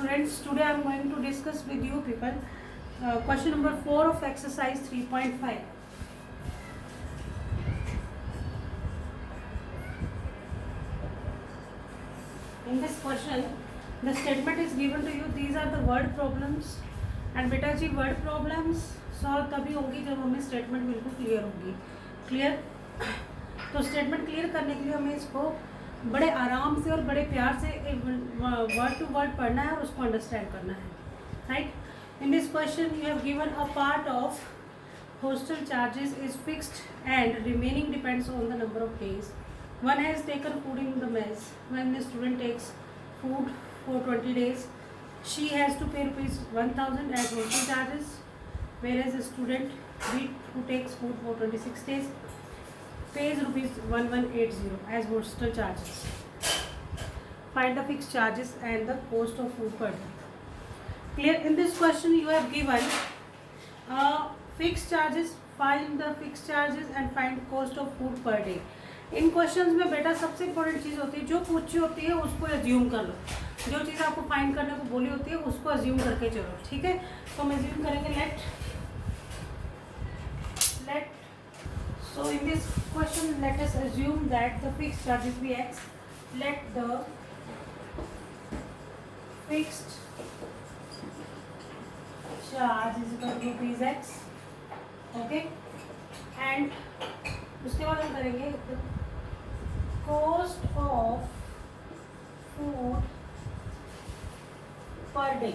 students, today I am going to discuss with you people question number 4 of exercise 3.5. In this question, the statement is given to you. These are the word problems. And बेटा जी word problems solve तभी होगी जब हमें statement बिल्कुल clear होगी. Clear? तो statement clear करने के लिए हमें इसको बड़े आराम से और बड़े प्यार से वर्ड टू वर्ड पढ़ना है और उसको अंडरस्टैंड करना है. Right? In this question you have given a part of hostel charges is fixed and remaining depends on the number of days. One has taken food in the mess. When the student takes food for 20 days, she has to pay rupees 1000 as hostel charges, whereas the student B who takes food for 26 days pays rupees 1180 as hostel charges. Find the fixed charges and the cost of food per day. Clear? In this question you have given fixed charges, find the fixed charges and find cost of food per day. In questions में बेटा सबसे important चीज़ होती है, जो पूछी होती है उसको अज्यूम कर लो. जो चीज़ आपको फाइंड करने को बोली होती है उसको अज्यूम करके चलो. ठीक है? तो हम अज्यूम करेंगे let so in this question let us assume that the fixed charges be x. Let the fixed charge is equal to rupees x. Okay, and उसके बाद हम करेंगे cost of food per day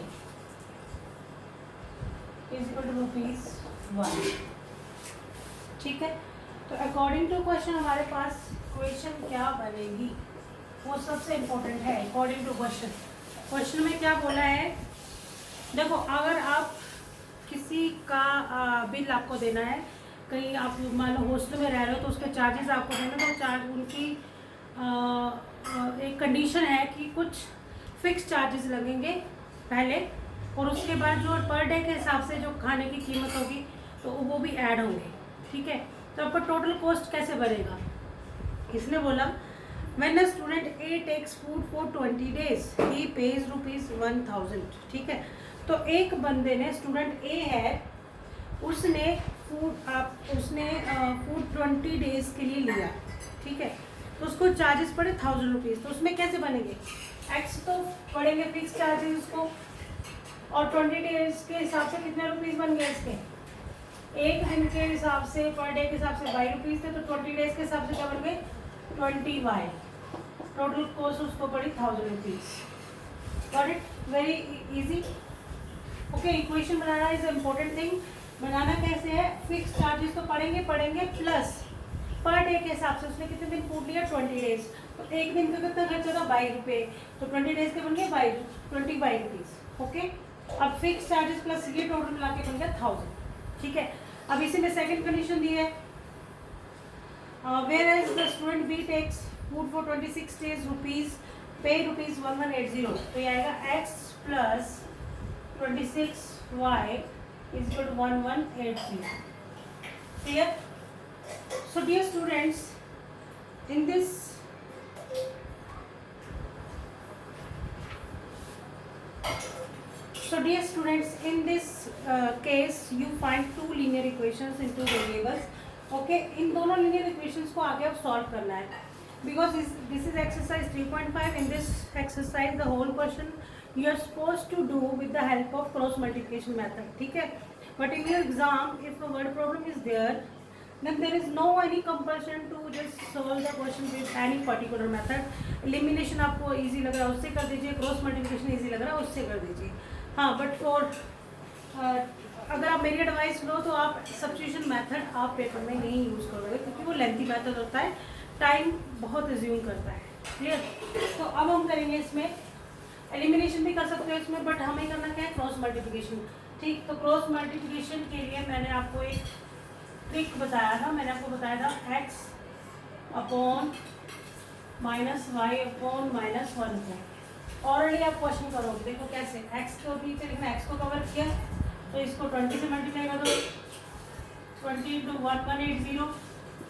is equal to ₹1. ठीक है? तो according to question हमारे पास question क्या बनेगी वो सबसे इम्पोर्टेंट है. अकॉर्डिंग टू क्वेश्चन, क्वेश्चन में क्या बोला है? देखो, अगर आप किसी का बिल आपको देना है, कहीं आप मान लो हॉस्टल में रह रहे हो तो उसके चार्जेस आपको देना, तो चार्ज उनकी एक कंडीशन है कि कुछ फिक्स चार्जेस लगेंगे पहले, और उसके बाद जो पर डे के हिसाब से जो खाने की कीमत होगी तो वो भी ऐड होंगे. ठीक है? तो आपका टोटल कॉस्ट कैसे बनेगा? इसने बोला when a student A takes food for 20 days he pays ₹1000. ठीक है? तो एक बंदे ने, स्टूडेंट ए है, उसने फूड 20 days के लिए लिया. ठीक है? तो उसको चार्जेस पड़े ₹1000. तो उसमें कैसे बनेंगे? एक्स तो पड़ेंगे फिक्स चार्जेस उसको, और 20 days के हिसाब से कितने रुपीस बन गए इसके? एक दिन के हिसाब से, पर डे के हिसाब से ₹22 थे, तो 20 days के हिसाब से क्या बन गए? 20Y. टोटल कॉस्ट उसको पड़ी ₹1000. Got it? Very easy. Okay, equation बनाना इज इम्पोर्टेंट थिंग. बनाना कैसे है? फिक्स चार्जेस तो पड़ेंगे प्लस पर डे के हिसाब से उसने कितने दिन फूड लिया? 20 days. तो एक दिन का कितना खर्च होगा? ₹22. तो 20 days के बन गए 20 rupees. ओके, अब फिक्स चार्जेस प्लस ये टोटल मिला के बन गया 1000. ठीक है? अब इसी में सेकंड कंडीशन दी है, whereas the student B takes food for 26 days pays ₹1180. तो ये आएगा x plus 26y is equal to 1180. Clear? So dear students, in this case you find two linear equations into variables. Okay, इन दोनों linear equations को आगे अब solve करना है, because this is exercise 3.5. in this exercise the whole question you are supposed to do with the help of cross multiplication method. ठीक है? but in your exam if a word problem is there then there is no any compulsion to just solve the question with any particular method. elimination आपको easy लग रहा है उससे कर दीजिए, cross multiplication easy लग रहा है उससे कर दीजिए. हाँ, but for अगर आप मेरी एडवाइस लो तो आप सब्स्टिट्यूशन मेथड आप पेपर में नहीं यूज़ करोगे, क्योंकि वो लेंथी मेथड होता है, टाइम बहुत एज्यूम करता है. क्लियर? तो अब हम करेंगे इसमें एलिमिनेशन भी कर सकते हो इसमें, बट हमें करना क्या है? Cross multiplication. ठीक? तो क्रॉस मल्टीप्लिकेशन के लिए मैंने आपको एक ट्रिक बताया था. मैंने आपको बताया था x upon minus Y upon -1 को. ऑलरेडी आप क्वेश्चन करोगे. देखो कैसे x को नीचे लिखना, x को कवर किया तो इसको 20 से मल्टीप्लाई कर दो. 20 × 1180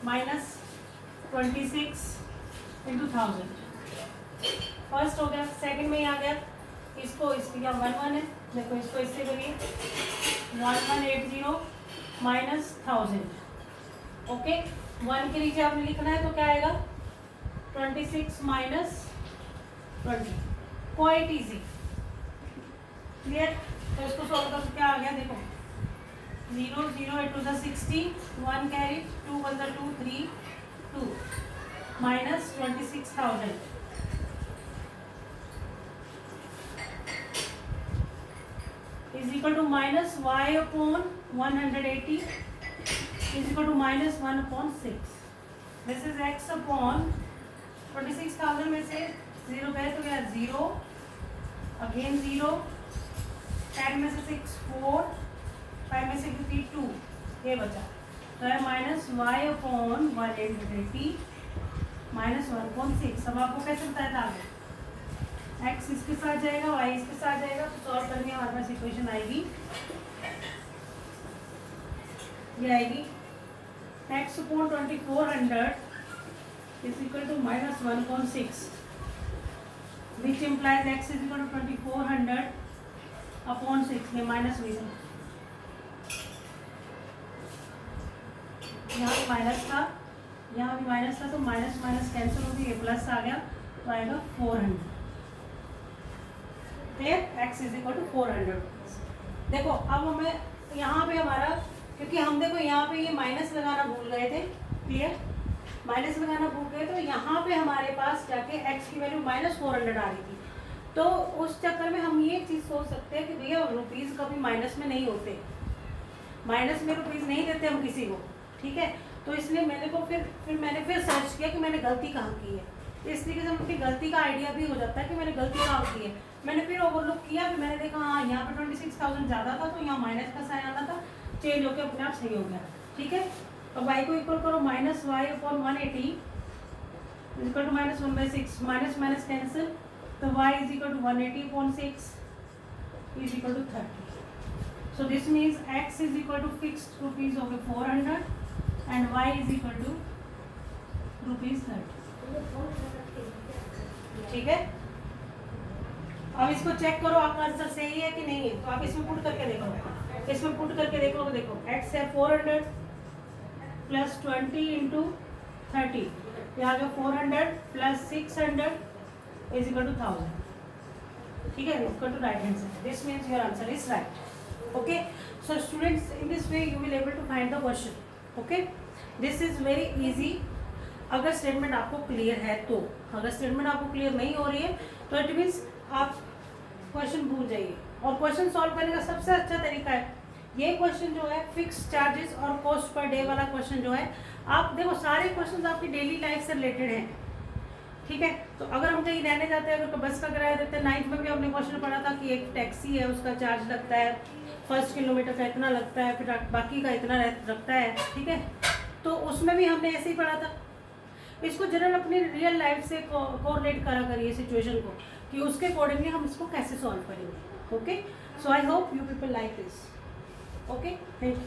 माइनस 26 × 1000. फर्स्ट हो गया. सेकंड में ही आ गया इसको इसकी क्या 1 1 है, देखो इसको इससे करिए 1180 माइनस 1000। ओके, 1 के नीचे आपने लिखना है तो क्या आएगा 26 माइनस 20, क्वाइट इजी। क्लियर? तो इसको सॉल्व करके क्या आ गया देखो 0 0 8 two 60, 1 carry 2 1 2 3 2 minus 26,000 is equal to minus y upon 180 is equal to minus 1 upon 6. This is x upon 26,000 में से 0 गए तो क्या 0, अगेन 0, 10 में से 6 4, 5 में से 2, ये बचा तो है माइनस वाई अपॉन 180 माइनस 1.6। अब आपको कैसे बताया था आगे, एक्स इसके साथ जाएगा वाई इसके साथ जाएगा, तो सॉल्व करने हमारे पास इक्वेशन आएगी, ये आएगी X upon 2400 is equal to minus 1.6 which implies X is equal to 2400 upon 6, ये माइनस हुई है, यहाँ भी माइनस था यहाँ भी माइनस था, तो माइनस माइनस कैंसिल होगी, ये प्लस आ गया तो आएगा 400। Clear? X is equal to 400। देखो अब हमें यहाँ पे हमारा, क्योंकि हम देखो यहाँ पे ये माइनस लगाना भूल गए थे, क्लियर, माइनस लगाना भूल गए तो यहाँ पे हमारे पास जाके एक्स की वैल्यू माइनस 400 आ रही थी, तो उस चक्कर में हम ये चीज़ सोच सकते हैं कि भैया रुपीज़ कभी माइनस में नहीं होते, माइनस में रुपीज़ नहीं देते हम किसी को, ठीक है। तो इसलिए मैंने को फिर मैंने सर्च किया कि मैंने गलती कहाँ की है, इस तरीके से अपनी गलती का आइडिया भी हो जाता है कि मैंने गलती कहाँ की है। मैंने फिर ओवरलुक किया, फिर मैंने देखा हाँ यहाँ पे 26,000 ज़्यादा था तो यहाँ माइनस का साइन आना था, चेंज होकर अपने आप सही हो गया, ठीक है। अब वाई को इक्वल करो minus Y upon 180 equal to minus 1/6, minus minus cancel, तो Y is equal to 180 upon 6 is equal to 30। So this means X is equal to fixed rupees हो गए 400 and Y is equal to rupees 30, ठीक है। अब इसको check करो आपका answer सही है कि नहीं है, तो आप इसमें पुट करके देखो, इसमें पुट करके देखोगे, देखो एक्स है 400 प्लस 20 इंटू 30, यहाँ पे 400 प्लस 600 इज इक्वल टू 1000, ठीक है, equal to right hand side. This means your answer is right. Okay, so students in this way you will able to find the question. Okay, this is very easy अगर statement आपको clear है तो। अगर statement आपको clear नहीं हो रही है तो इट मीन्स आप क्वेश्चन भूल जाइए। और क्वेश्चन सॉल्व करने का सबसे अच्छा तरीका है ये क्वेश्चन जो है फिक्स चार्जेस और कॉस्ट पर डे वाला क्वेश्चन जो है, आप देखो सारे क्वेश्चन आपकी डेली लाइफ से रिलेटेड हैं, ठीक है। तो अगर हम कहीं रहने जाते हैं, अगर बस का किराया देते हैं, 9th में भी हमने क्वेश्चन पढ़ा था कि एक टैक्सी है उसका चार्ज लगता है, फर्स्ट किलोमीटर का इतना लगता है, फिर बाकी का इतना लगता है, ठीक है। तो उसमें भी हमने ऐसे ही पढ़ा था। इसको जनरल अपनी रियल लाइफ से कोरिलेट करा करिए सिचुएशन को कि उसके अकॉर्डिंगली हम इसको कैसे सॉल्व करेंगे। Okay, so I hope you people like this. Okay, thank you.